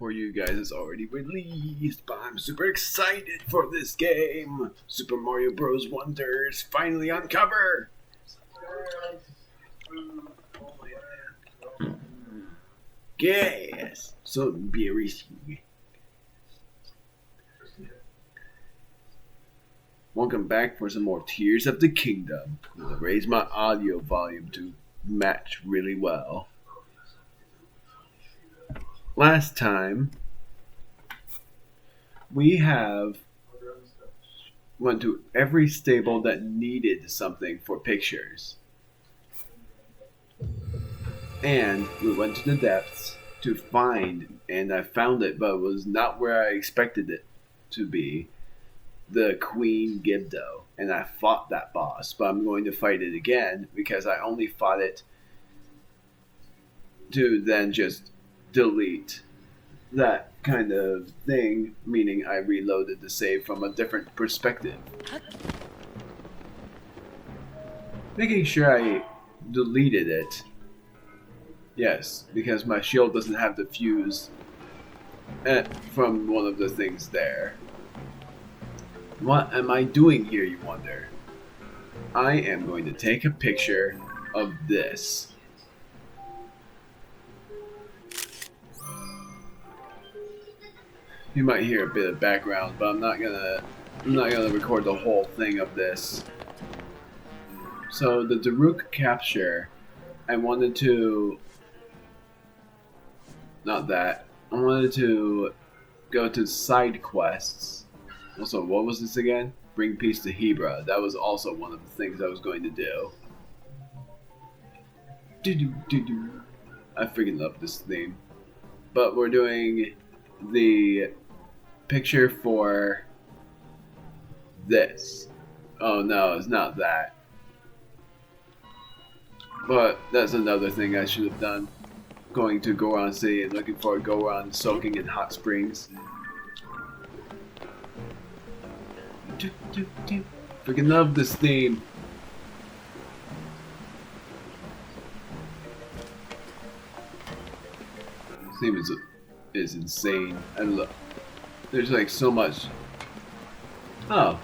for you guys is already released, but I'm super excited for this game. Super Mario Bros. Wonder is finally on cover. Yes, so embarrassing. Welcome back for some more Tears of the Kingdom. I'm gonna raise my audio volume to match really well. Last time, we went to every stable that needed something for pictures. And we went to the depths to find, and I found it, but it was not where I expected it to be. The Queen Gibdo. And I fought that boss, but I'm going to fight it again because I only fought it to then just delete that kind of thing, meaning I reloaded the save from a different perspective. Making sure I deleted it. Yes, because my shield doesn't have the fuse from one of the things there. What am I doing here, you wonder? I am going to take a picture of this. You might hear a bit of background, but I'm not gonna record the whole thing of this. So the Daruk capture, I wanted to go to side quests. Also, what was this again? Bring peace to Hebra. That was also one of the things I was going to do. I freaking love this theme. But we're doing the picture for this. Oh no, it's not that. But that's another thing I should have done. Going to Goron City and looking for Goron soaking in hot springs. Freaking love this theme. This theme is insane. I love. There's like so much. Oh.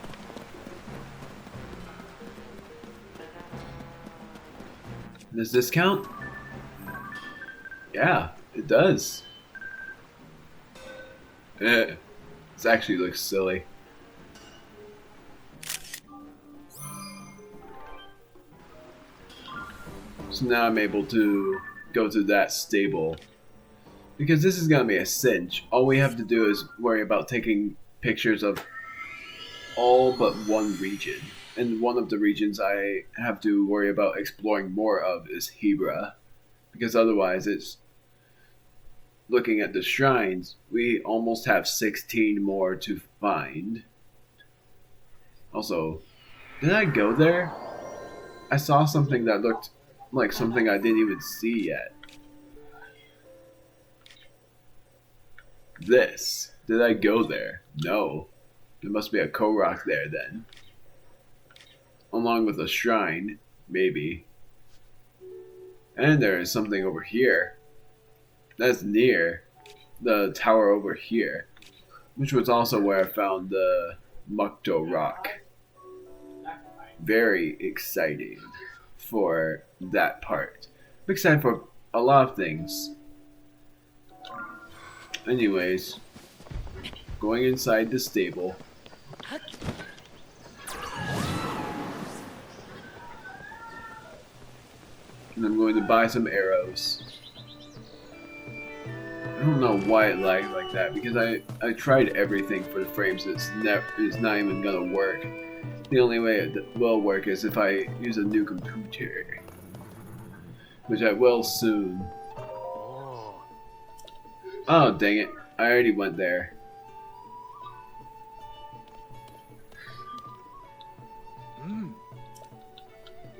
Does this count? Yeah, it does. This actually looks silly. So now I'm able to go to that stable. Because this is going to be a cinch. All we have to do is worry about taking pictures of all but one region. And one of the regions I have to worry about exploring more of is Hebra. Because otherwise it's... Looking at the shrines, we almost have 16 more to find. Also, did I go there? I saw something that looked like something I didn't even see yet. This. Did I go there? No. There must be a Korok there then. Along with a shrine, maybe. And there is something over here. That's near the tower over here. Which was also where I found the Mukto Rock. Very exciting for that part. I'm excited for a lot of things. Anyways, going inside the stable. And I'm going to buy some arrows. I don't know why it lags like that, because I tried everything for the frames. It's not even gonna work. The only way it will work is if I use a new computer. Which I will soon. Oh, dang it. I already went there.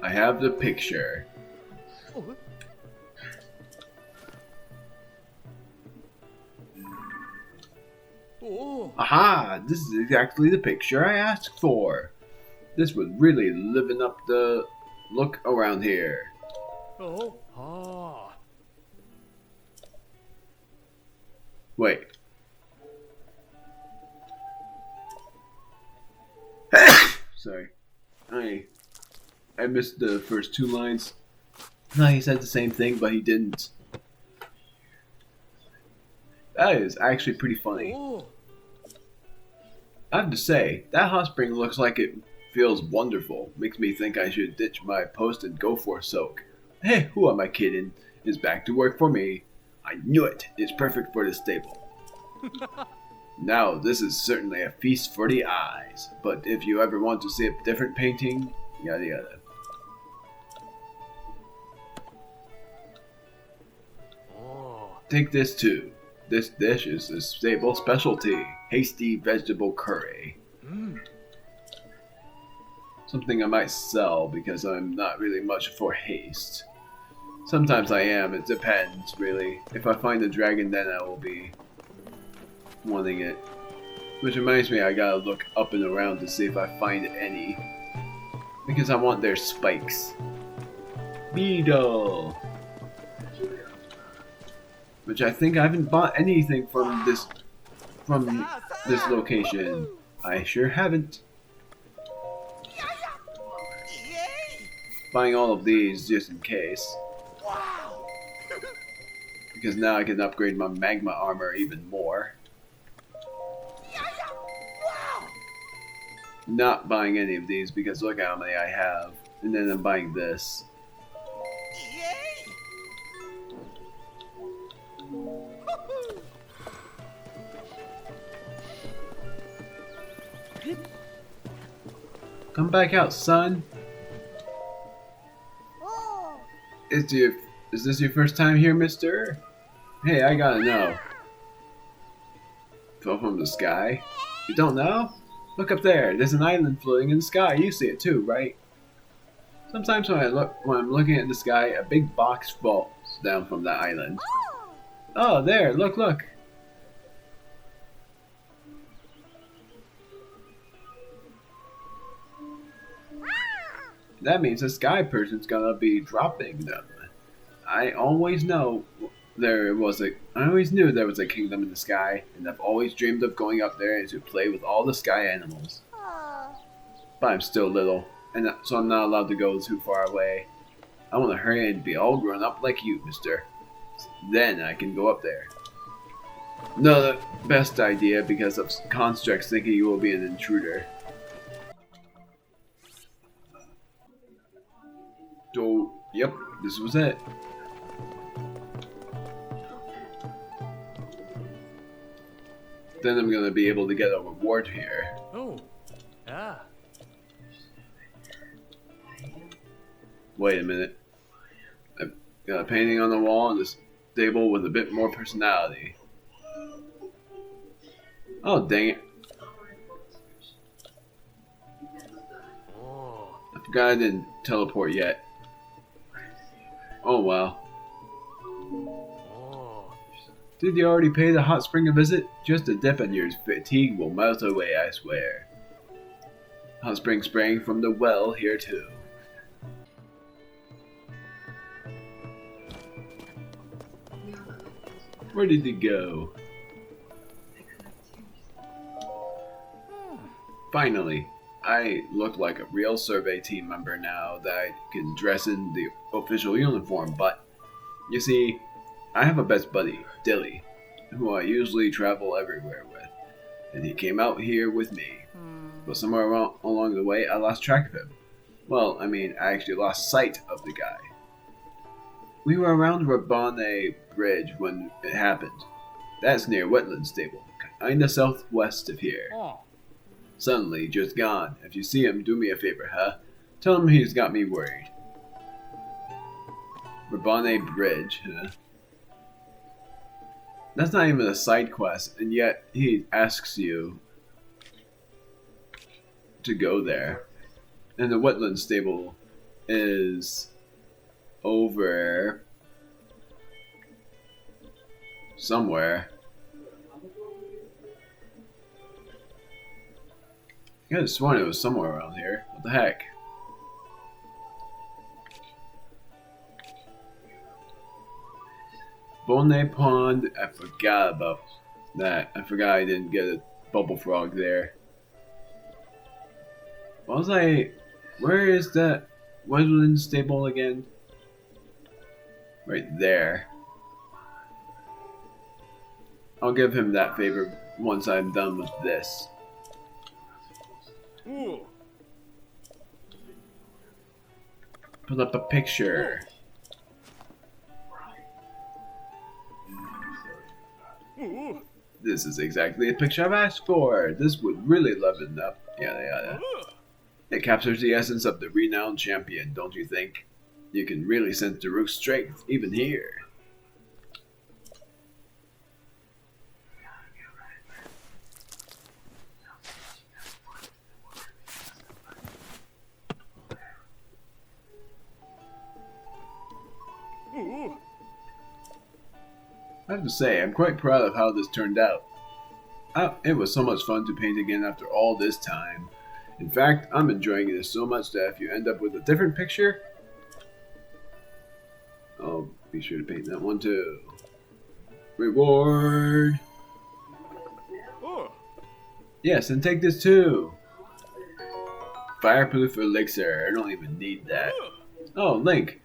I have the picture. Aha! This is exactly the picture I asked for. This would really liven up the look around here. Wait. Sorry. I missed the first two lines. No, he said the same thing, but he didn't. That is actually pretty funny. I have to say, that hot spring looks like it feels wonderful. Makes me think I should ditch my post and go for a soak. Hey, who am I kidding? It's back to work for me. I knew it. It's perfect for the stable. Now, this is certainly a feast for the eyes. But if you ever want to see a different painting, yada yada. Take this too. This dish is a stable specialty. Hasty vegetable curry. Something I might sell because I'm not really much for haste. Sometimes I am, it depends, really. If I find a dragon, then I will be wanting it. Which reminds me, I gotta look up and around to see if I find any. Because I want their spikes. Beetle! Which I think I haven't bought anything from this location. I sure haven't. Buying all of these just in case. Because now I can upgrade my magma armor even more. Not buying any of these because look how many I have. And then I'm buying this. Come back out, son. Is this your first time here, mister? Hey, I gotta know. Fell from the sky? You don't know? Look up there. There's an island floating in the sky. You see it too, right? Sometimes when I'm looking at the sky, a big box falls down from that island. Oh, there! Look! That means a sky person's gonna be dropping them. I always knew there was a kingdom in the sky, and I've always dreamed of going up there and to play with all the sky animals. But I'm still little, and so I'm not allowed to go too far away. I want to hurry and be all grown up like you, mister. Then I can go up there. Not the best idea because of constructs thinking you will be an intruder. So, yep, this was it. Then I'm gonna be able to get a reward here. Oh, ah. Wait a minute. I've got a painting on the wall in this stable with a bit more personality. Oh, dang it. I forgot I didn't teleport yet. Oh, wow. Did you already pay the hot spring a visit? Just a dip and your fatigue will melt away, I swear. Hot spring spraying from the well here too. Where did he go? Finally, I look like a real survey team member now that I can dress in the official uniform, but you see, I have a best buddy, Dilly, who I usually travel everywhere with, and he came out here with me. But somewhere along the way, I lost track of him. Well, I mean, I actually lost sight of the guy. We were around Rabane Bridge when it happened. That's near Wetland Stable, kinda southwest of here. Suddenly, just gone. If you see him, do me a favor, huh? Tell him he's got me worried. Rabane Bridge, huh? That's not even a side quest, and yet he asks you to go there. And the Wetland Stable is over somewhere. I could have sworn it was somewhere around here. What the heck? Bonnet Pond, I forgot about that. I forgot I didn't get a bubble frog there. What was I... Where is that Wesleyan stable again? Right there. I'll give him that favor once I'm done with this. Ooh. Put up a picture. Ooh. This is exactly a picture I've asked for. This would really leaven up. Yada yada. It captures the essence of the renowned champion, don't you think? You can really sense Daruk's strength, even here. Ooh. I have to say, I'm quite proud of how this turned out. It was so much fun to paint again after all this time. In fact, I'm enjoying this so much that if you end up with a different picture, I'll be sure to paint that one too. Reward! Oh. Yes, and take this too! Fireproof elixir, I don't even need that. Oh, Link!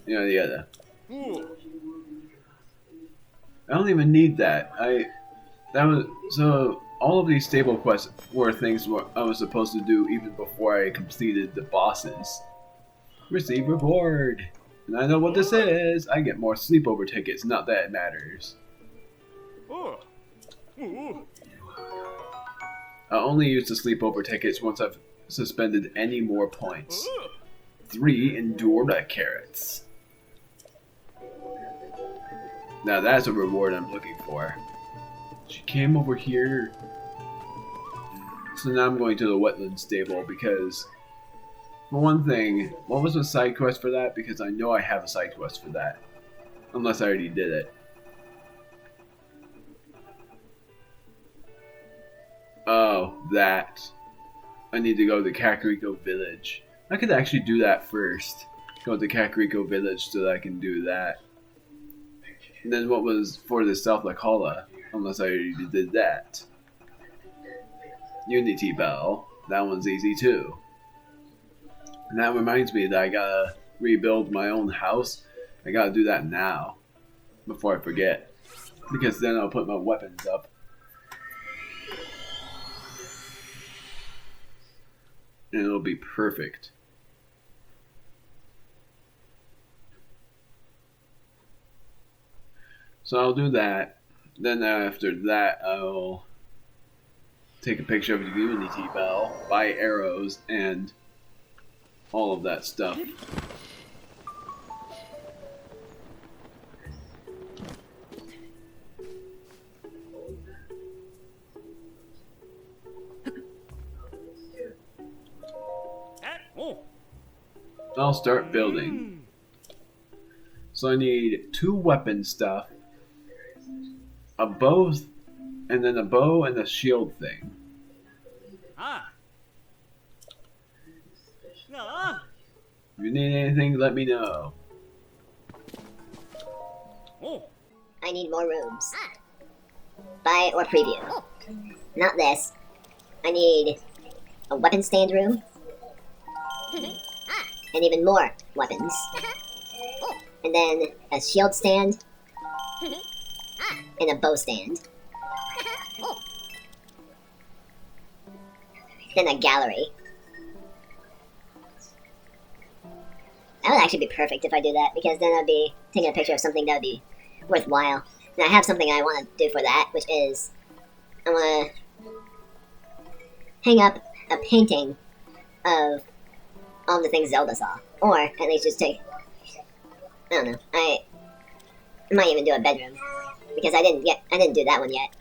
Yada yada. Ooh. I don't even need that. So all of these stable quests were things I was supposed to do even before I completed the bosses. Receive reward. And I know what this is. I get more sleepover tickets, not that it matters. Oh. Ooh. I only use the sleepover tickets once I've suspended any more points. 3 Endura carrots. Now that's a reward I'm looking for. She came over here. So now I'm going to the wetland stable because, for one thing, what was the side quest for that? Because I know I have a side quest for that. Unless I already did it. Oh, that. I need to go to Kakariko Village. I could actually do that first. Go to Kakariko Village so that I can do that. And then what was for the South Lakala? Unless I already did that. Unity Bell. That one's easy too. And that reminds me that I gotta rebuild my own house. I gotta do that now. Before I forget. Because then I'll put my weapons up. And it'll be perfect. So I'll do that. Then after that, I'll take a picture of the Unity Bell, buy arrows, and all of that stuff. Oh. I'll start building. So I need 2 weapon stuff, a bow, and then a bow and a shield thing. Ah. Ah. If you need anything, let me know. Oh. I need more rooms. Buy or preview. Not this. I need a weapon stand room. And even more weapons. And then a shield stand. And a bow stand. Then a gallery. That would actually be perfect if I do that, because then I'd be taking a picture of something that would be worthwhile. And I have something I want to do for that, which is I want to hang up a painting of all the things Zelda saw, or at least just take. I don't know. I might even do a bedroom because I didn't do that one yet.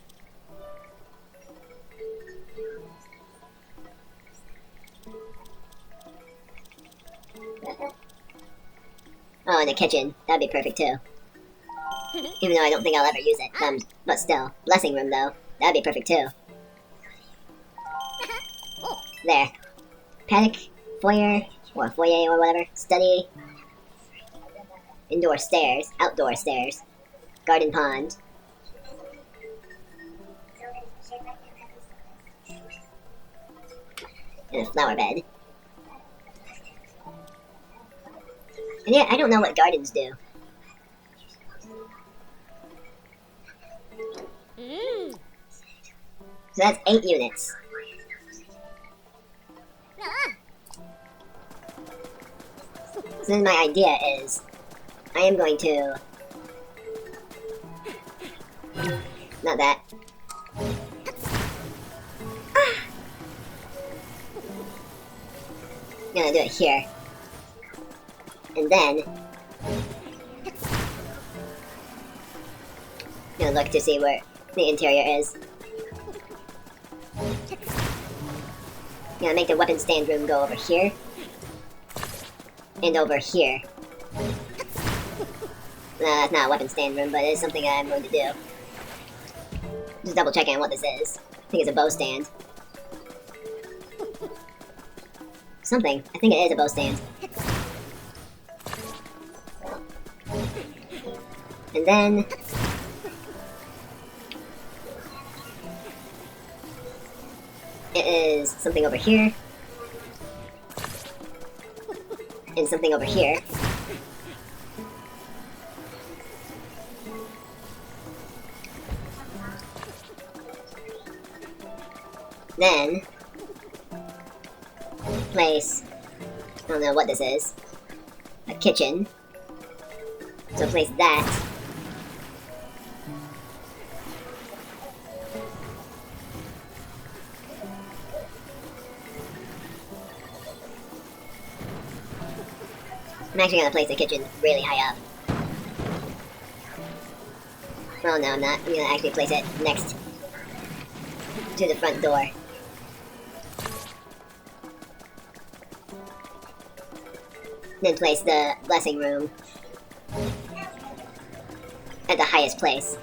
Oh, and a kitchen. That'd be perfect too. Even though I don't think I'll ever use it. But still. Blessing room though. That'd be perfect too. There. Paddock, foyer, or foyer or whatever. Study. Indoor stairs. Outdoor stairs. Garden pond. and a flower bed. And yeah, I don't know what gardens do. So that's 8 units. So then my idea is, I am going to... Not that. I'm gonna do it here. And then... I'm gonna look to see where the interior is. I'm gonna make the weapon stand room go over here. And over here. No, that's not a weapon stand room, but it is something I'm going to do. Just double checking on what this is. I think it's a bow stand. Something. I think it is a bow stand. And then... it is something over here. And something over here. Then... place... I don't know what this is. A kitchen. So place that. I'm actually gonna place the kitchen really high up. Well, no, I'm not. I'm gonna actually place it next to the front door. Then place the blessing room at the highest place.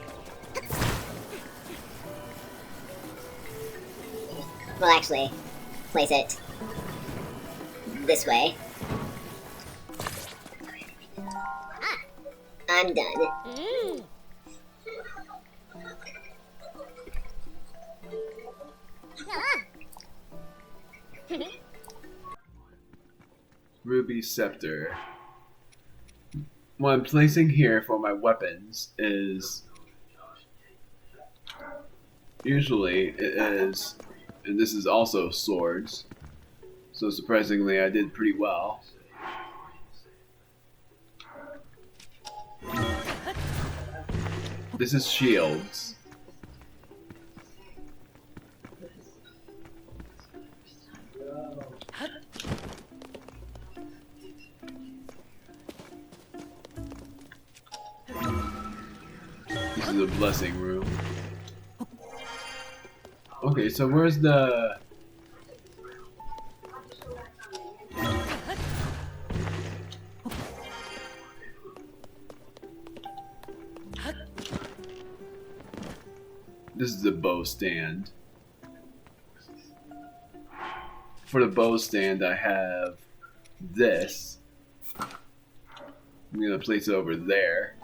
Well, actually, place it this way. I'm done. Ruby Scepter. What I'm placing here for my weapons is... usually it is... and this is also swords. So surprisingly I did pretty well. This is shields. This is a blessing room. Okay, so where's the... This is the bow stand. For the bow stand, I have this. I'm gonna place it over there.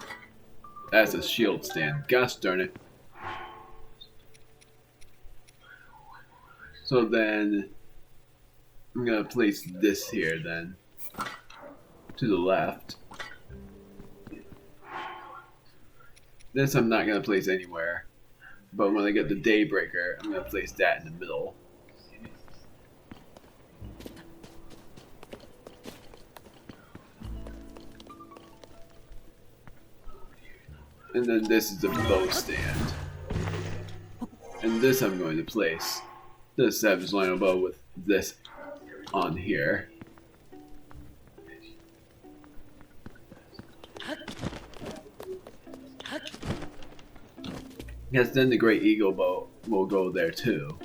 That's a shield stand. Gosh darn it. So then, I'm gonna place this here then. To the left. This I'm not gonna place anywhere. But when I get the Daybreaker, I'm going to place that in the middle. And then this is the bow stand. And this I'm going to place the Savage Lionel bow with this on here. Because then the Great Eagle bow will go there too.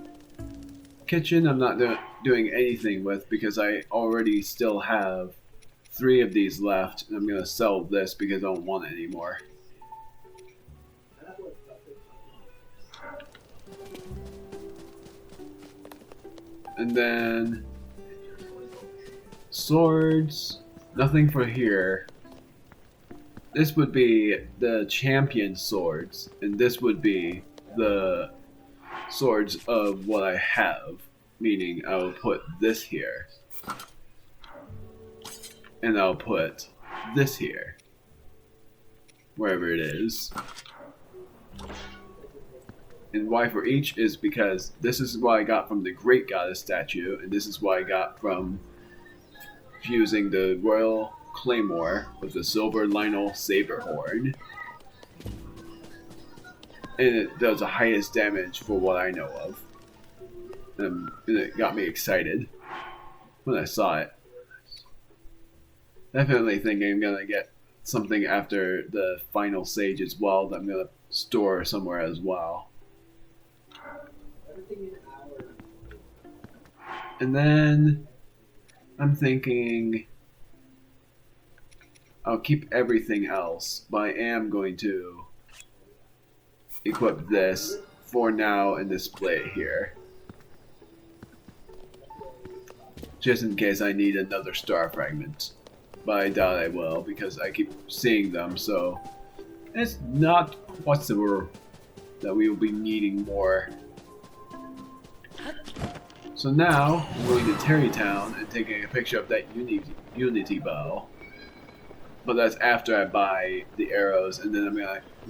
Kitchen I'm not doing anything with because I already still have 3 of these left. And I'm going to sell this because I don't want it anymore. And then swords, nothing for here. This would be the champion swords, and this would be the swords of what I have. meaning I will put this here. And I'll put this here. Wherever it is. And why for each is because this is what I got from the Great Goddess statue, and this is what I got from fusing the Royal Claymore with the Silver Lionel Saber Horn. And it does the highest damage for what I know of. And it got me excited when I saw it. Definitely think I'm gonna get something after the final stage as well that I'm gonna store somewhere as well. And then I'm thinking I'll keep everything else, but I am going to equip this for now and display it here. Just in case I need another star fragment. But I doubt I will because I keep seeing them, so it's not possible that we will be needing more. So now, I'm going to Terrytown and taking a picture of that Unity bow. But that's after I buy the arrows, and then I'm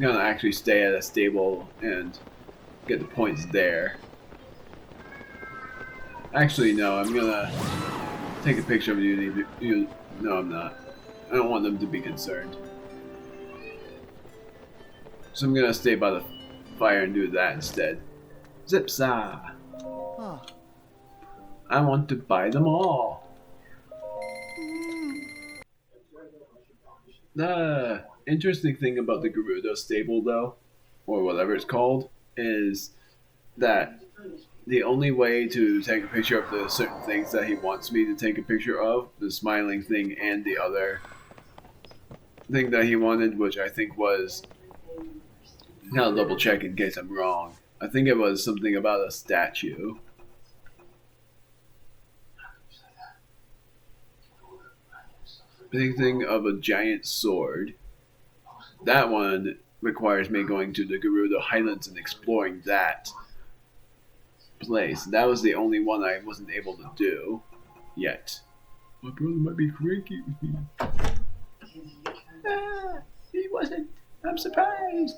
gonna actually stay at a stable and get the points there. Actually, no, I'm gonna take a picture of Unity. No, I'm not. I don't want them to be concerned. So I'm gonna stay by the fire and do that instead. Zipsa! I want to buy them all. The interesting thing about the Gerudo stable, though, or whatever it's called, is that the only way to take a picture of the certain things that he wants me to take a picture of, the smiling thing and the other thing that he wanted, which I think was, I'll double check in case I'm wrong. I think it was something about a statue. Big thing of a giant sword. That one requires me going to the Gerudo Highlands and exploring that place. That was the only one I wasn't able to do yet. My brother might be cranky with me. He wasn't. I'm surprised.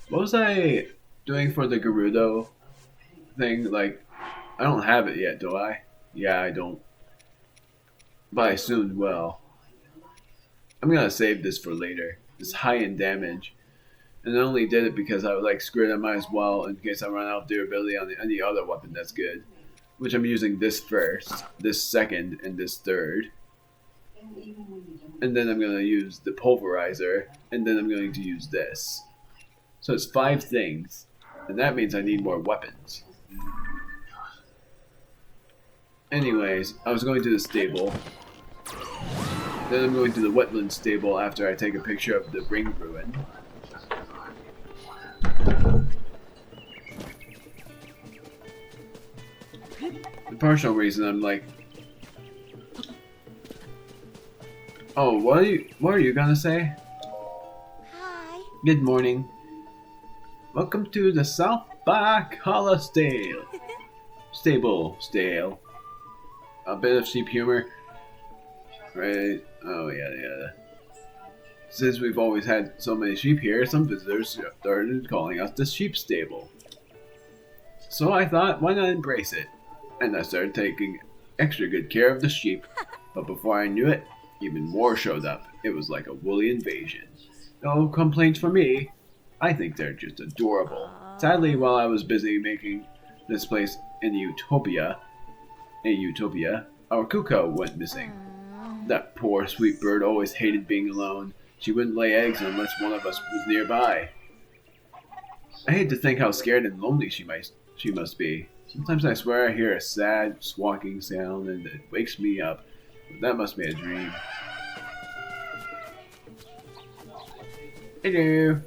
What was I doing for the Gerudo thing? Like, I don't have it yet, do I? Yeah, I don't. But I soon will. I'm gonna save this for later. It's high in damage. And I only did it because I was like, screw it, I might as well in case I run out of durability on any other weapon that's good. Which I'm using this first, this second, and this third. And then I'm gonna use the pulverizer, and then I'm going to use this. So it's 5 things. And that means I need more weapons. Anyways, I was going to the stable. Then I'm going to the wetland stable after I take a picture of the ring ruin. The partial reason I'm like, oh, what are you gonna say? Hi. Good morning. Welcome to the South Back Hollow Stale. Stale. A bit of sheep humor. Right. Oh, yeah. Since we've always had so many sheep here, some visitors started calling us the sheep stable. So I thought, why not embrace it? And I started taking extra good care of the sheep. But before I knew it, even more showed up. It was like a woolly invasion. No complaints from me. I think they're just adorable. Sadly, while I was busy making this place in Utopia, our cuckoo went missing. That poor sweet bird always hated being alone. She wouldn't lay eggs unless one of us was nearby. I hate to think how scared and lonely she must be. Sometimes I swear I hear a sad, squawking sound and it wakes me up. But that must be a dream. Hello.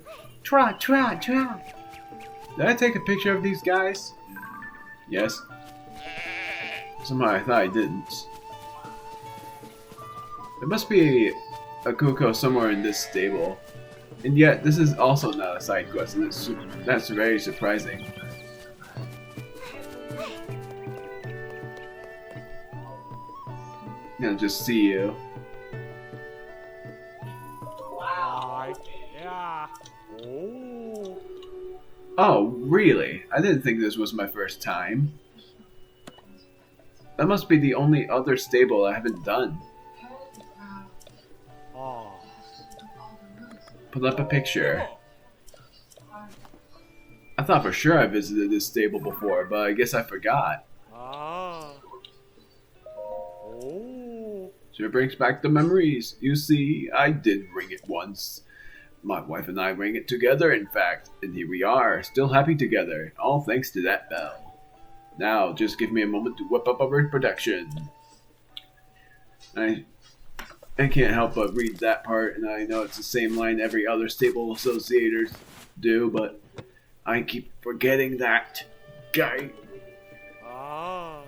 Trot. Did I take a picture of these guys? Yes. Somehow I thought I didn't. There must be a cuckoo somewhere in this stable. And yet, this is also not a side quest, and that's very surprising. I'm gonna just see you. Hi. Yeah. Oh. Oh, really? I didn't think this was my first time. That must be the only other stable I haven't done. Ah. Put up a picture. I thought for sure I visited this stable before, but I guess I forgot. Ah. Oh. Sure brings back the memories. You see, I did ring it once. My wife and I rang it together, in fact, and here we are, still happy together, all thanks to that bell. Now, just give me a moment to whip up a reproduction. I can't help but read that part, and I know it's the same line every other stable associators do, but I keep forgetting that guy. Ah.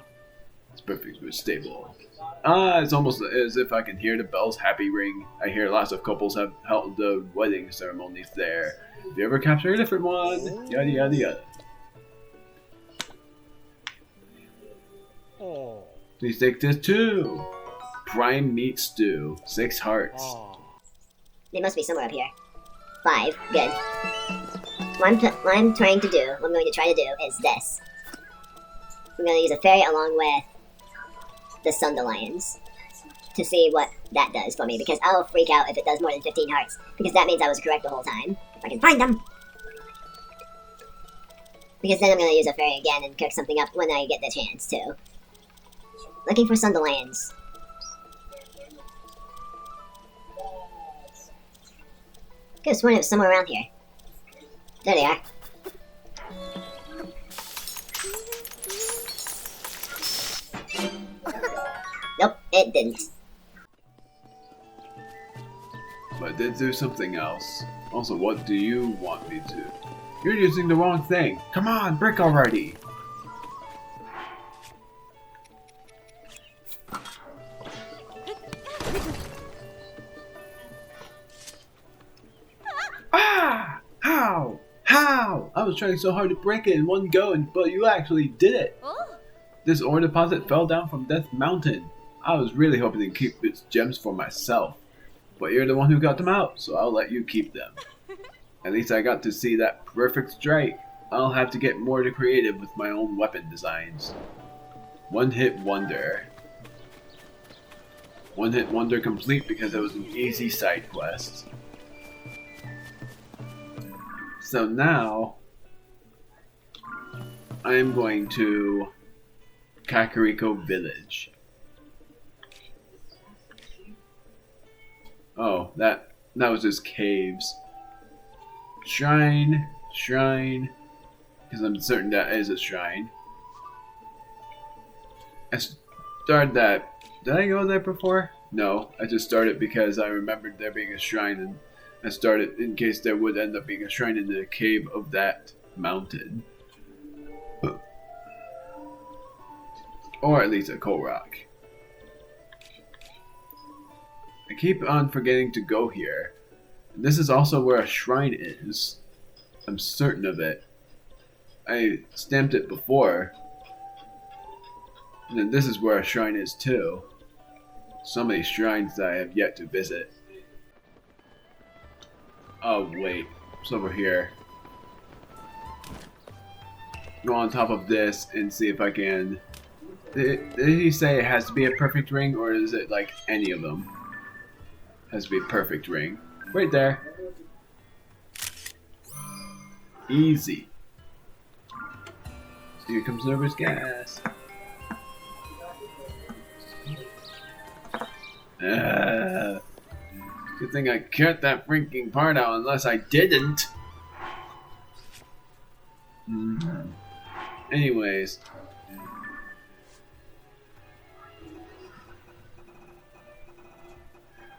It's perfect for stable. Ah, it's almost as if I can hear the bell's happy ring. I hear lots of couples have held the wedding ceremonies there. If you ever capture a different one, yada yada yada. Oh. Please take this too. Prime meat stew, 6 hearts. Ah. They must be somewhere up here. 5. Good. What I'm trying to do, what I'm going to try to do is this. I'm going to use a fairy along with the Sundelions to see what that does for me, because I'll freak out if it does more than 15 hearts, because that means I was correct the whole time. If I can find them! Because then I'm going to use a fairy again and cook something up when I get the chance to. Looking for Sundelions. Could have sworn it was somewhere around here. There they are. Nope, it didn't. But I did do something else. Also, what do you want me to? You're using the wrong thing. Come on, brick already. Ah! How? How? I was trying so hard to break it in one go, but you actually did it. Oh. This ore deposit fell down from Death Mountain. I was really hoping to keep its gems for myself. But you're the one who got them out, so I'll let you keep them. At least I got to see that perfect strike. I'll have to get more creative with my own weapon designs. One hit wonder. One hit wonder complete because it was an easy side quest. So now, I am going to Kakariko Village. Oh, that was just caves. Shrine, because I'm certain that is a shrine. I started that. Did I go there before? No, I just started because I remembered there being a shrine, and I started in case there would end up being a shrine in the cave of that mountain. Or at least a coal rock. I keep on forgetting to go here. This is also where a shrine is. I'm certain of it. I stamped it before. And then this is where a shrine is too. So many shrines that I have yet to visit. Oh wait, it's over here. Go on top of this and see if I can... Did he say it has to be a perfect ring, or is it like any of them? Has to be a perfect ring. Right there. Easy. Here comes nervous gas. Good thing I cut that freaking part out, unless I didn't. Anyways.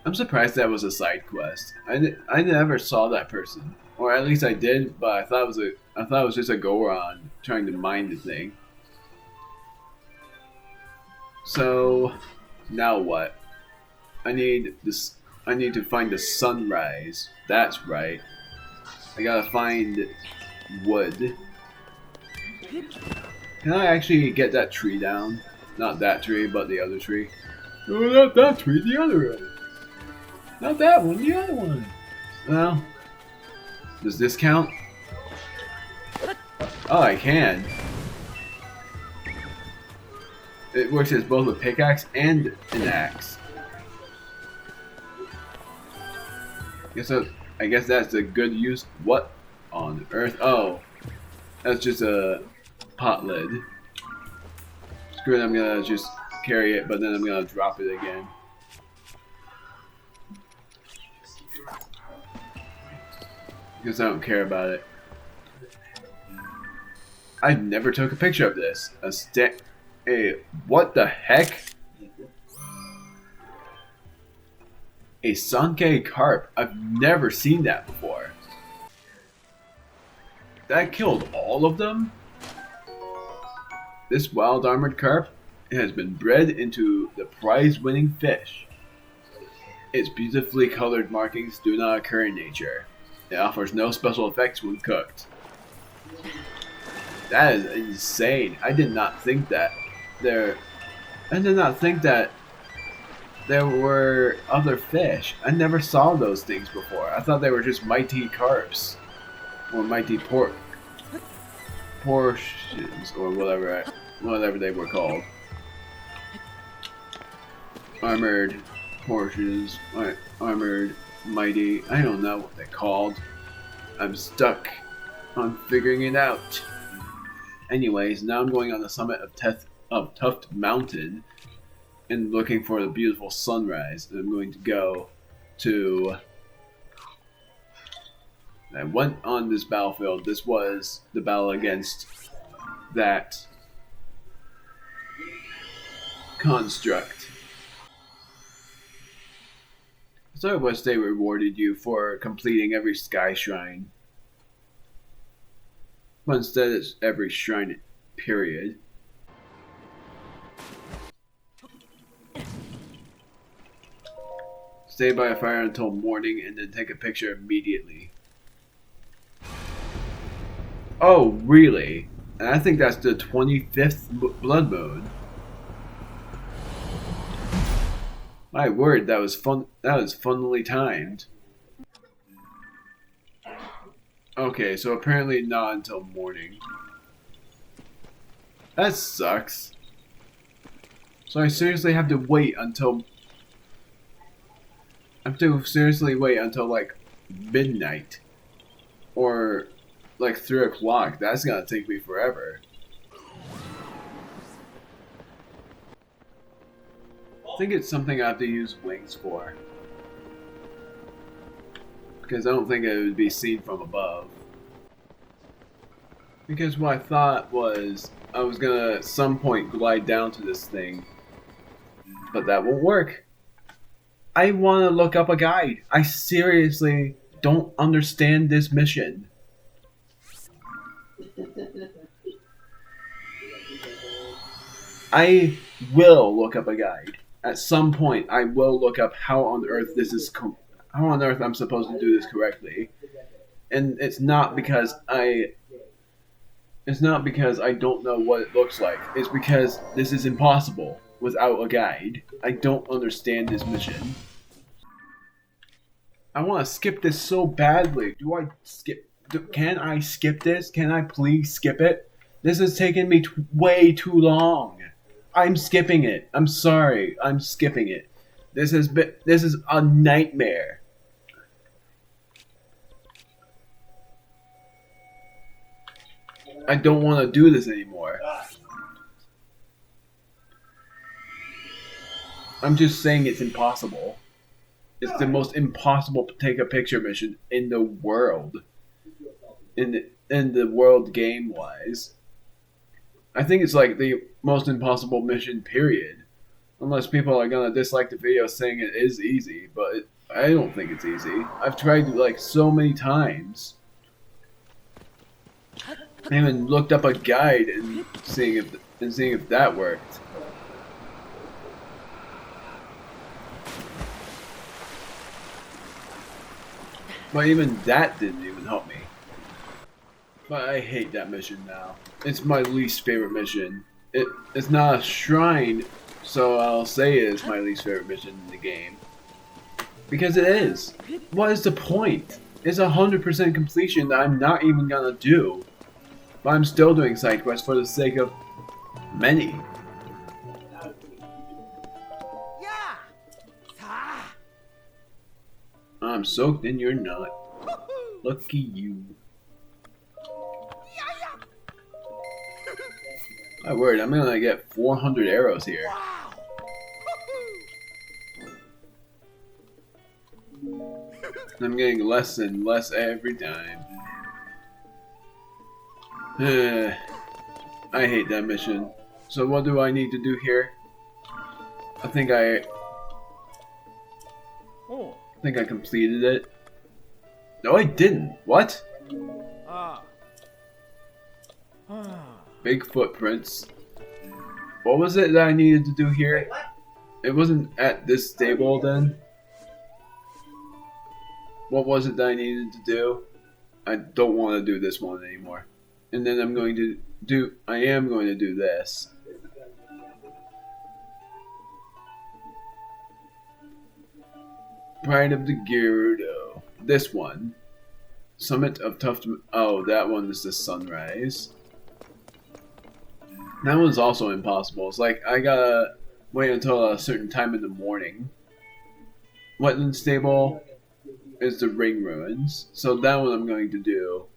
I'm surprised that was a side quest. I never saw that person, or at least I did, but I thought it was just a Goron trying to mine the thing. So now what? I need this I need to find the sunrise. That's right. I gotta find wood. Can I actually get that tree down? Not that tree, but the other tree. Oh, not that tree, the other one. Not that one, the other one. Well, does this count? Oh, I can. It works as both a pickaxe and an axe. I guess that's a good use. What on earth? Oh, that's just a pot lid. Screw it, I'm gonna just carry it, but then I'm gonna drop it again. Because I don't care about it. I never took a picture of this. Hey, what the heck? A Sankey carp. I've never seen that before. That killed all of them? This wild armored carp has been bred into the prize-winning fish. Its beautifully colored markings do not occur in nature. It offers no special effects when cooked. That is insane. I did not think that there were other fish. I never saw those things before. I thought they were just mighty carps. Or mighty portions, or whatever they were called. Armored portions, armored, mighty, I don't know what they're called. I'm stuck on figuring it out. Anyways, now I'm going on the summit of Tuft Mountain and looking for the beautiful sunrise. And I'm going to go to... I went on this battlefield. This was the battle against that construct. So I wish they rewarded you for completing every sky shrine. But instead it's every shrine period. Stay by a fire until morning and then take a picture immediately. Oh, really? And I think that's the 25th blood moon. My word, that was fun. That was funnily timed. Okay, so apparently not until morning. That sucks. So I seriously have to wait until... I have to seriously wait until like midnight. Or like 3 o'clock. That's gonna take me forever. I think it's something I have to use wings for. Because I don't think it would be seen from above. Because what I thought was I was gonna at some point glide down to this thing. But that won't work. I want to look up a guide. I seriously don't understand this mission. I will look up a guide. At some point, I will look up how on earth how on earth I'm supposed to do this correctly. And it's not because I don't know what it looks like. It's because this is impossible without a guide. I don't understand this mission. I want to skip this so badly. Can I skip this? Can I please skip it? This has taken me way too long. I'm skipping it. I'm sorry. I'm skipping it. This is a nightmare. I don't want to do this anymore. I'm just saying it's impossible. It's the most impossible take a picture mission in the world. In the world game wise. I think it's like the most impossible mission period. Unless people are gonna dislike the video saying it is easy, but I don't think it's easy. I've tried like so many times. I even looked up a guide and seeing if that worked. But even that didn't even help me. But I hate that mission now. It's my least favorite mission. It's not a shrine, so I'll say it's my least favorite mission in the game. Because it is. What is the point? It's 100% completion that I'm not even gonna do. But I'm still doing side quests for the sake of many. Yeah. Ah. I'm soaked in your nut. Lucky you. My word, I'm gonna get 400 arrows here. Wow. I'm getting less and less every time. I hate that mission. So what do I need to do here? I think I completed it. No, I didn't. What? Ah. Big footprints. What was it that I needed to do here? It wasn't at this stable then? What was it that I needed to do? I don't want to do this one anymore. And then I am going to do this. Pride of the Gyrudo. This one. Summit of Tuft. Oh, that one is the sunrise. That one's also impossible. It's like I gotta wait until a certain time in the morning. Wetland Stable is the Ring Ruins. So that one I'm going to do.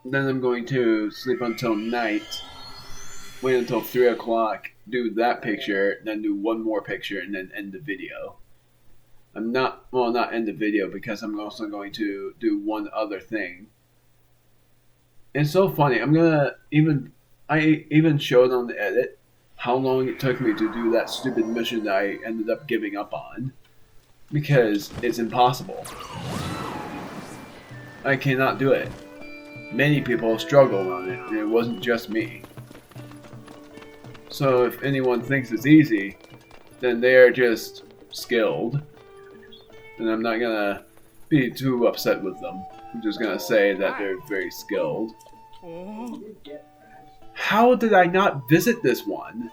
Then I'm going to sleep until night. Wait until 3 o'clock. Do that picture. Then do one more picture. And then end the video. Not end the video because I'm also going to do one other thing. It's so funny. I even showed on the edit how long it took me to do that stupid mission that I ended up giving up on. Because it's impossible. I cannot do it. Many people struggle on it, and it wasn't just me. So if anyone thinks it's easy, then they are just skilled. And I'm not gonna be too upset with them. I'm just gonna say that they're very skilled. How did I not visit this one?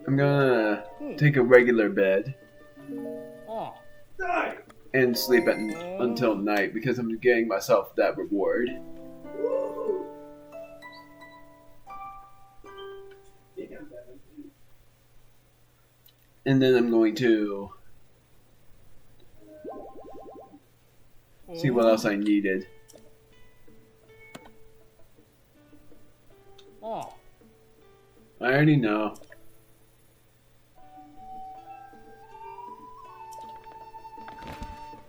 I'm gonna take a regular bed and sleep until night because I'm getting myself that reward. And then I'm going to see what else I needed. I already know.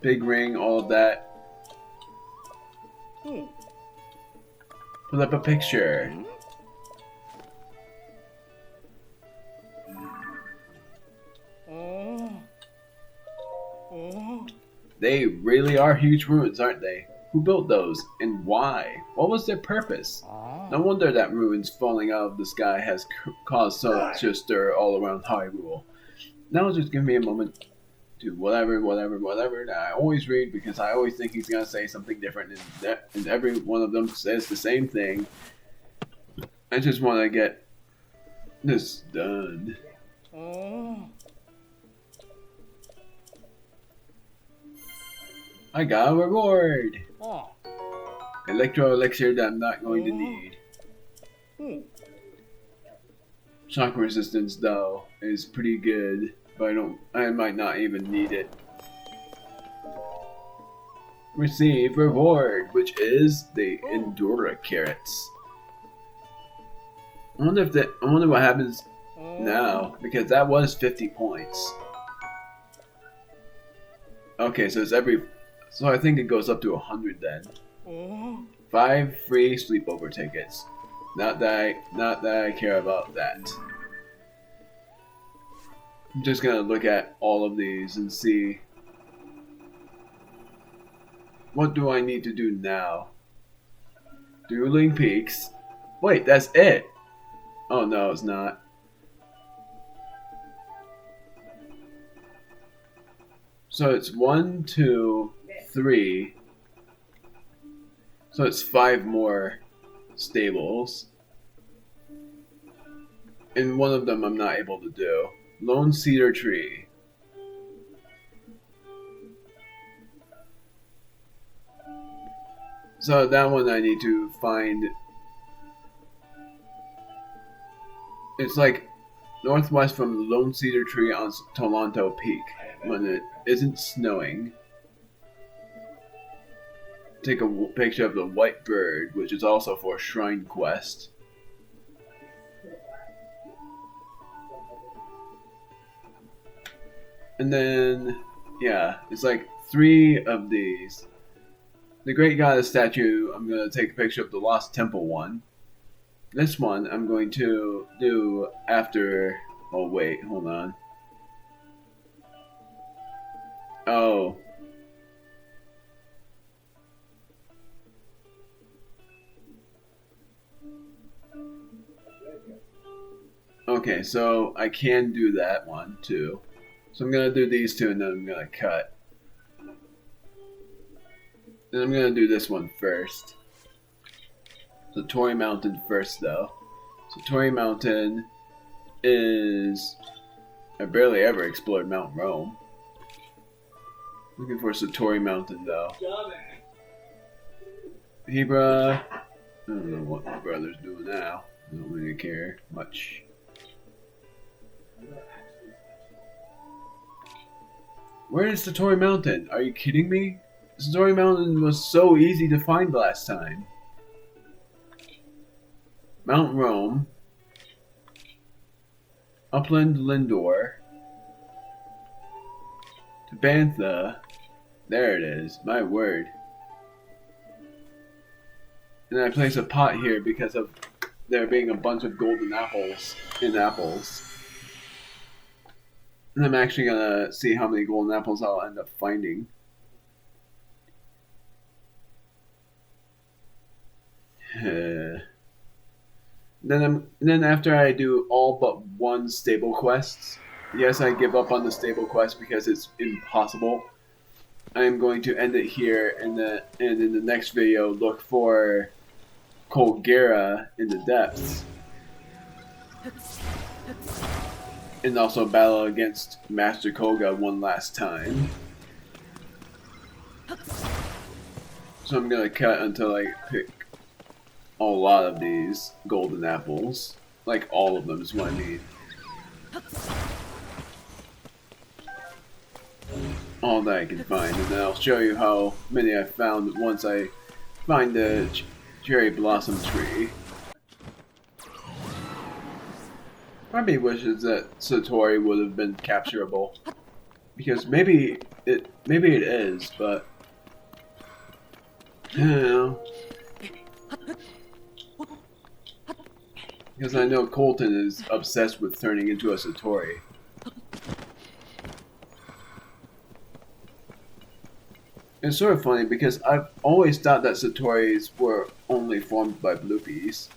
Big ring, all of that. Put up a picture. They really are huge ruins, aren't they? Who built those, and why? What was their purpose? No wonder that ruins falling out of the sky has caused such a stir all around Hyrule. Now just give me a moment to whatever that I always read because I always think he's gonna say something different, and every one of them says the same thing. I just want to get this done. I got a reward! Electro elixir that I'm not going to need. Shock resistance though is pretty good, but I might not even need it. Receive reward, which is the Endura carrots. I wonder what happens now, because that was 50 points. Okay, so so I think it goes up to 100 then. 5 free sleepover tickets. Not that I care about that. I'm just gonna look at all of these and see what do I need to do now. Dueling Peaks. Wait, that's it. Oh no, it's not. So it's 1, 2, 3. So it's 5 more stables. And one of them I'm not able to do. Lone Cedar Tree. So that one I need to find. It's like northwest from Lone Cedar Tree on Toronto Peak when it isn't snowing. Take a picture of the white bird, which is also for Shrine Quest. And then, yeah, it's like 3 of these. The Great Goddess statue, I'm going to take a picture of the Lost Temple one. This one I'm going to do after... Oh wait, hold on. Oh. Okay, so I can do that one too. So I'm going to do these 2 and then I'm going to cut. And I'm going to do this one first. So Tory Mountain first though. So Tory Mountain is... I barely ever explored Mount Rome. Looking for Satori Mountain though. Hebra... I don't know what my brother's doing now. I don't really care much. Where is Satori Mountain? Are you kidding me? Satori Mountain was so easy to find last time. Mount Rome. Upland Lindor. To Bantha. There it is. My word. And I place a pot here because of there being a bunch of golden apples in apples. And I'm actually gonna see how many golden apples I'll end up finding. Then after I do all but 1 stable quests, yes, I give up on the stable quest because it's impossible. I am going to end it here, and in the next video look for Colgera in the depths, and also battle against Master Koga one last time. So I'm gonna cut until I pick a lot of these golden apples. Like all of them is what I need. All that I can find, and then I'll show you how many I found once I find the cherry blossom tree. Part of me wishes that Satori would have been capturable, because maybe it is, but I don't know. Because I know Colton is obsessed with turning into a Satori. It's sort of funny because I've always thought that Satoris were only formed by Bloopies.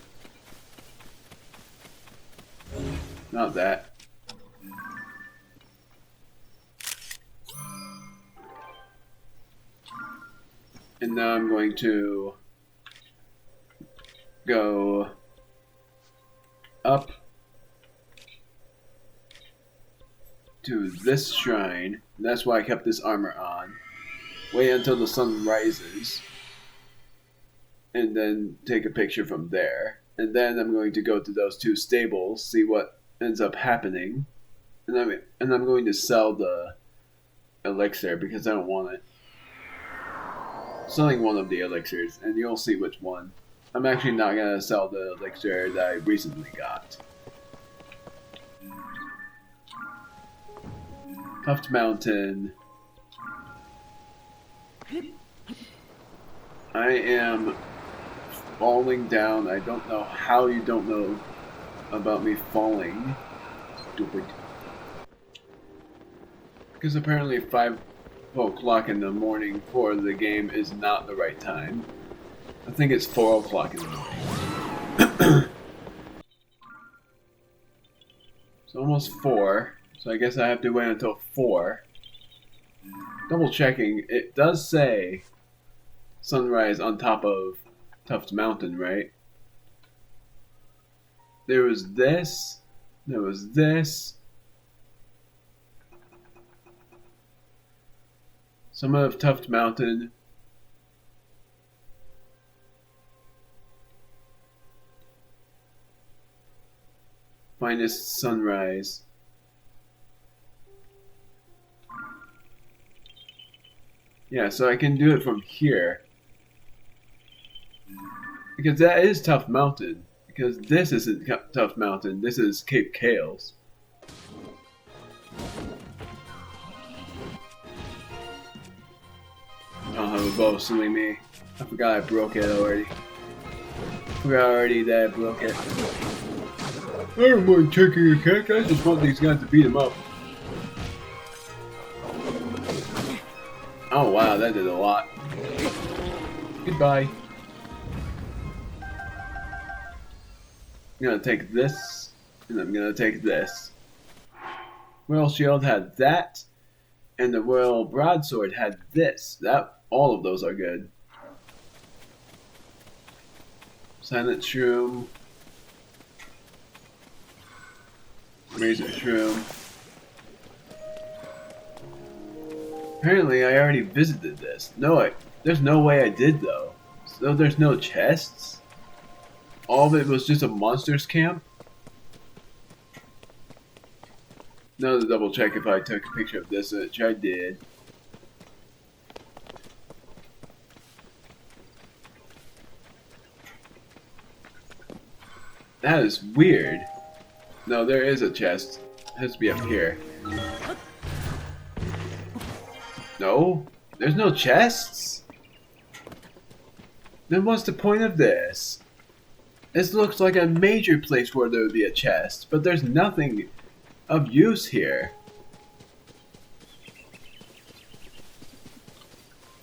Not that. And now I'm going to go up to this shrine. And that's why I kept this armor on. Wait until the sun rises. And then take a picture from there. And then I'm going to go to those 2 stables, see what ends up happening. And I'm going to sell the elixir because I don't want it. Selling one of the elixirs, and you'll see which one. I'm actually not going to sell the elixir that I recently got. Tuft Mountain. I am falling down. I don't know how you don't know about me falling. Stupid. Because apparently 5 o'clock in the morning for the game is not the right time. I think it's 4 o'clock in the morning. It's almost 4, so I guess I have to wait until 4. Double checking, it does say sunrise on top of Tufts Mountain, right? There was this, there was this. Summit of Tuft Mountain. Finest sunrise. Yeah, so I can do it from here. Because that is Tuft Mountain. Because this isn't Tuft Mountain, this is Cape Kales. I don't have a bow, silly me. I forgot I broke it already. Forgot already that I broke it. I don't mind taking a kick, I just want these guys to beat him up. Oh wow, that did a lot. Goodbye. I'm gonna take this, and I'm gonna take this. Royal Shield had that, and the Royal Broadsword had this. All of those are good. Silent Shroom. Razor Shroom. Apparently I already visited this. There's no way I did though. So there's no chests? All of it was just a monsters camp? Now to double check if I took a picture of this, which I did. That is weird. No, there is a chest. It has to be up here. No? There's no chests? Then what's the point of this? This looks like a major place where there would be a chest, but there's nothing of use here.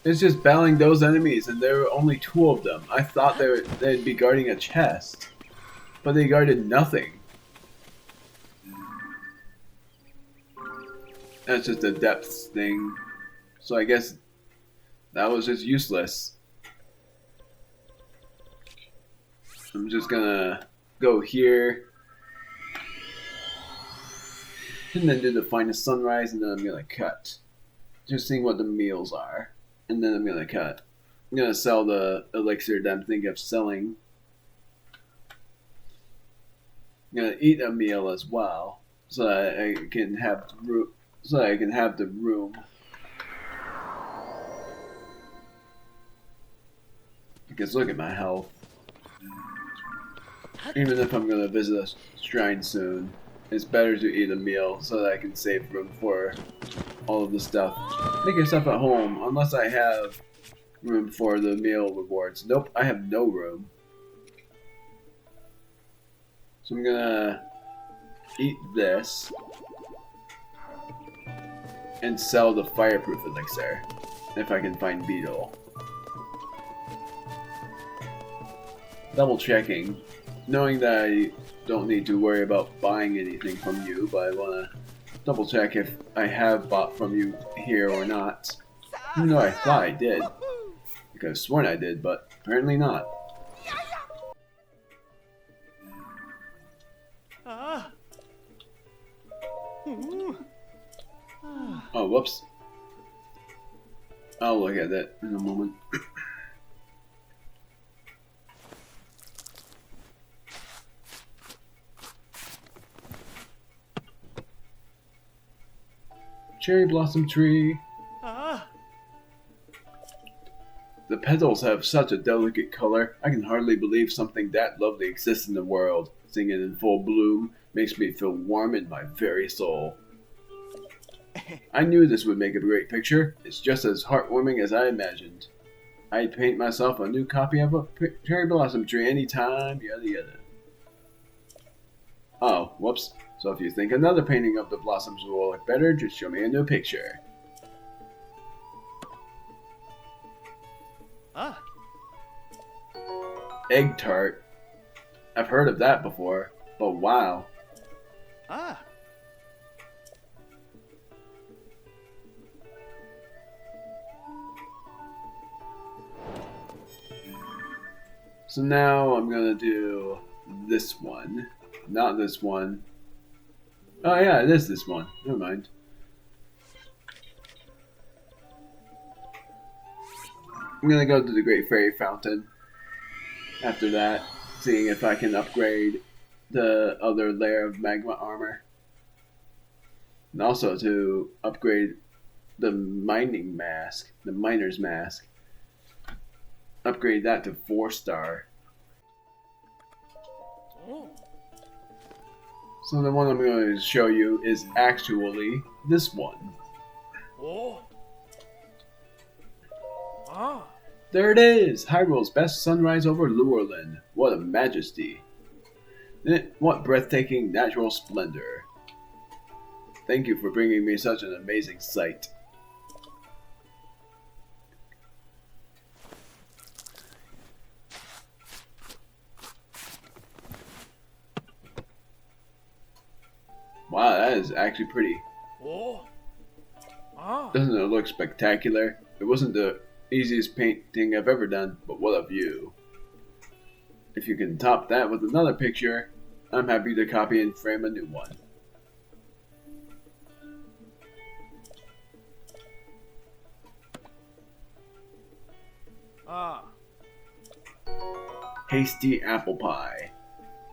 It's just battling those enemies, and there were only 2 of them. I thought they'd be guarding a chest, but they guarded nothing. That's just a depths thing. So I guess that was just useless. I'm just gonna go here. And then do the finest sunrise, and then I'm gonna cut. Just seeing what the meals are. And then I'm gonna cut. I'm gonna sell the elixir that I'm thinking of selling. I'm gonna eat a meal as well, so that I can have the room. Because look at my health. Even if I'm gonna visit a shrine soon, it's better to eat a meal so that I can save room for all of the stuff. Make yourself at home, unless I have room for the meal rewards. Nope, I have no room. So I'm gonna eat this and sell the fireproof elixir if I can find beetle. Double checking, knowing that I don't need to worry about buying anything from you, but I want to double check if I have bought from you here or not. Even though I thought I did. I could have sworn I did, but apparently not. Oh, whoops. I'll look at that in a moment. Cherry blossom tree. The petals have such a delicate color. I can hardly believe something that lovely exists in the world. Seeing it in full bloom makes me feel warm in my very soul. I knew this would make a great picture. It's just as heartwarming as I imagined. I'd paint myself a new copy of a cherry blossom tree anytime, yada yada. Oh, whoops. So if you think another painting of the blossoms will look better, just show me a new picture. Egg tart. I've heard of that before, but wow. So now I'm gonna do this one. Not this one. Oh yeah, it is this one. Never mind. I'm gonna go to the Great Fairy Fountain. After that, seeing if I can upgrade the other layer of magma armor. And also to upgrade the mining mask, the miner's mask. Upgrade that to 4-star. Oh. So the one I'm going to show you is actually this one. Oh. Ah. There it is! Hyrule's best sunrise over Lurelin. What a majesty. What breathtaking natural splendor. Thank you for bringing me such an amazing sight. Wow, that is actually pretty. Oh. Ah. Doesn't it look spectacular? It wasn't the easiest painting I've ever done, but what a view. If you can top that with another picture, I'm happy to copy and frame a new one. Ah. Hasty apple pie.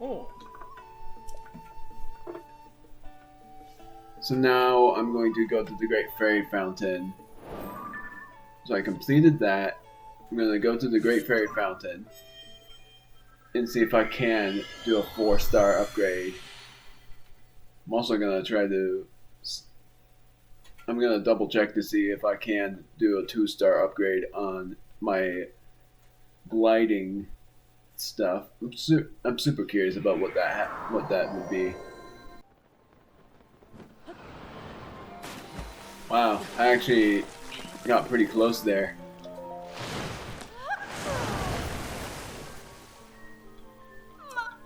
Oh. So now I'm going to go to the Great Fairy Fountain. So I completed that. I'm going to go to the Great Fairy Fountain and see if I can do a 4-star upgrade. I'm also going to try to... I'm going to double check to see if I can do a 2-star upgrade on my gliding stuff. I'm super curious about what that would be. Wow, I actually got pretty close there.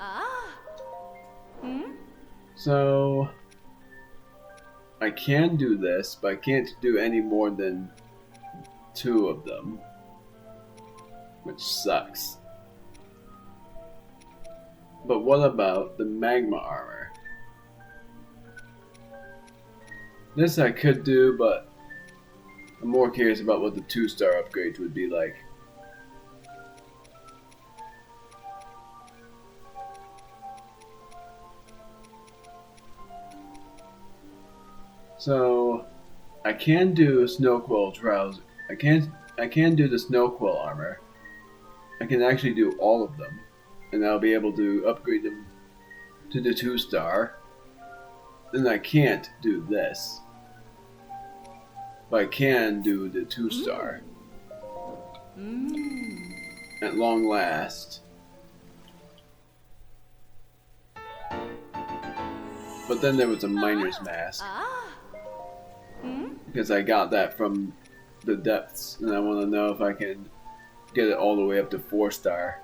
Ah. Hmm? So I can do this, but I can't do any more than 2 of them, which sucks. But what about the magma armor? This I could do, but I'm more curious about what the 2-star upgrades would be like. So I can do snow quill trousers. I can do the snow quill armor. I can actually do all of them, and I'll be able to upgrade them to the 2-star. Then I can't do this, but I can do the 2-star. At long last. But then there was a miner's mask. Ah. Hmm? Because I got that from the depths, and I want to know if I can get it all the way up to 4-star.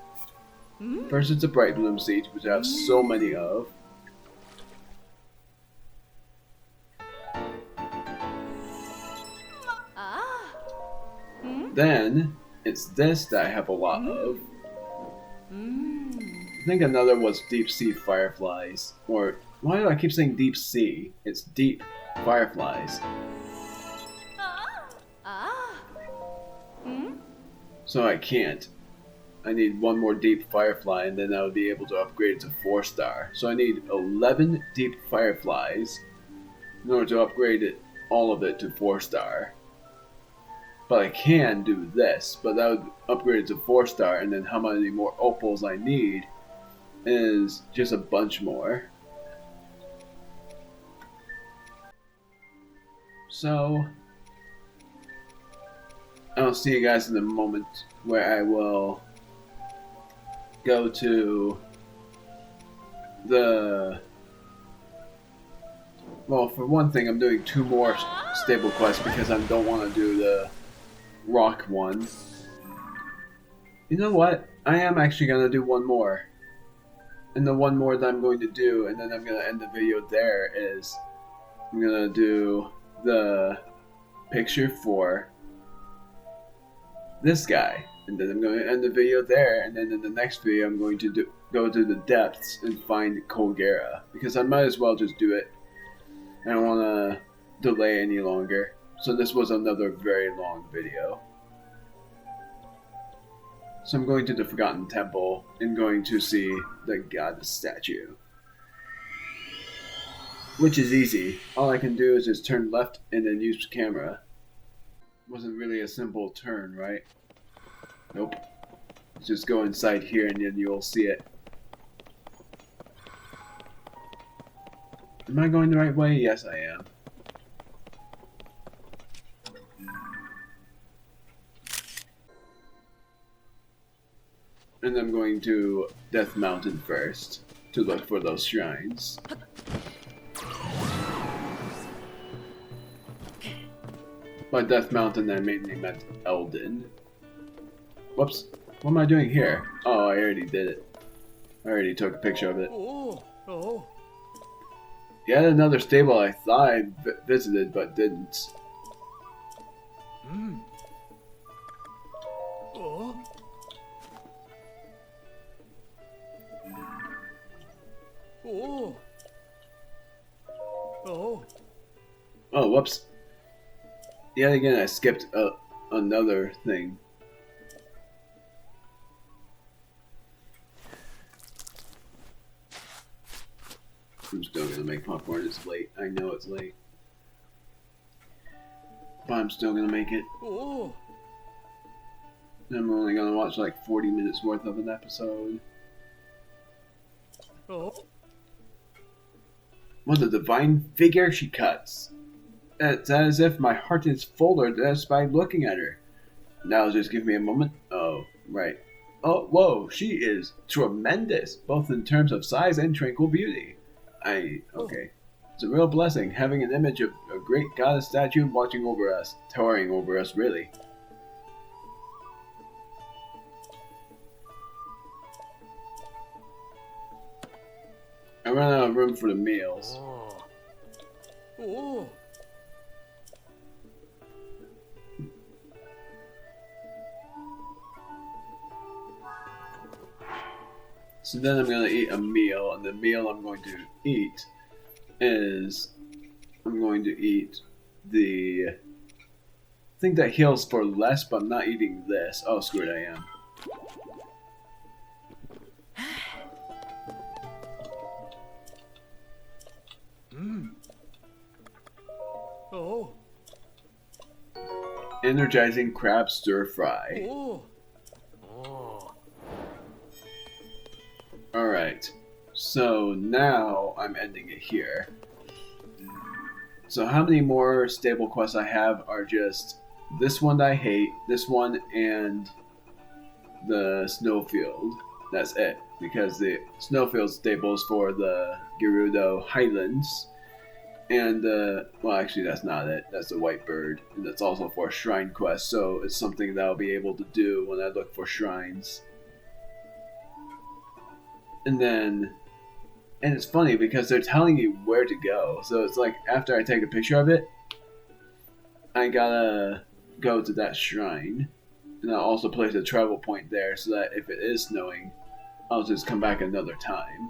First, it's a bright bloom seed, which I have so many of. Ah. Hmm? Then it's this that I have a lot of. I think another was deep sea fireflies, or why do I keep saying deep sea? It's deep fireflies. Ah. Hmm? So I can't. I need one more deep firefly, and then I would be able to upgrade it to 4-star. So I need 11 deep fireflies in order to upgrade it, all of it, to 4-star. But I can do this, but that would upgrade it to 4-star, and then how many more opals I need is just a bunch more. So I'll see you guys in a moment where I will go to the... Well, for one thing, I'm doing 2 more stable quests because I don't want to do the rock one. You know what? I am actually going to do one more. And the one more that I'm going to do, and then I'm going to end the video there, is I'm going to do the picture for this guy. And then I'm going to end the video there, and then in the next video I'm going to go to the depths and find Colgera, because I might as well just do it. I don't want to delay any longer. So this was another very long video. So I'm going to the Forgotten Temple and going to see the goddess statue. Which is easy. All I can do is just turn left and then use the camera. Wasn't really a simple turn, right? Nope. Just go inside here and then you'll see it. Am I going the right way? Yes, I am. And I'm going to Death Mountain first to look for those shrines. By Death Mountain, I mainly meant Elden. Whoops. What am I doing here? Oh, I already did it. I already took a picture of it. Oh. Oh. Yet another stable I thought I visited, but didn't. Hmm. Oh. Oh. Oh. Oh, whoops. Yet again, I skipped another thing. I'm still gonna make popcorn. It's late. I know it's late. But I'm still gonna make it. Oh. I'm only gonna watch like 40 minutes worth of an episode. Oh. What a divine figure she cuts. It's as if my heart is fuller just by looking at her. Now just give me a moment. Oh, right. Oh, whoa, she is tremendous, both in terms of size and tranquil beauty. Okay. It's a real blessing having an image of a great goddess statue watching over us, towering over us, really. I ran out of room for the meals. Oh. Oh. So then I'm going to eat a meal, and the meal I'm going to eat is I'm going to eat the thing that heals for less, but I'm not eating this. Oh, screw it, I am. Hmm. Oh. Energizing crab stir fry. Oh. Oh. Alright, so now I'm ending it here. So how many more stable quests I have are just this one that I hate, this one, and the snowfield. That's it, because the snowfield stables for the Gerudo Highlands, and well, actually that's not it, that's the white bird, and that's also for a shrine quest, so it's something that I'll be able to do when I look for shrines. And it's funny because they're telling you where to go. So it's like after I take a picture of it, I gotta go to that shrine. And I'll also place a travel point there so that if it is snowing, I'll just come back another time.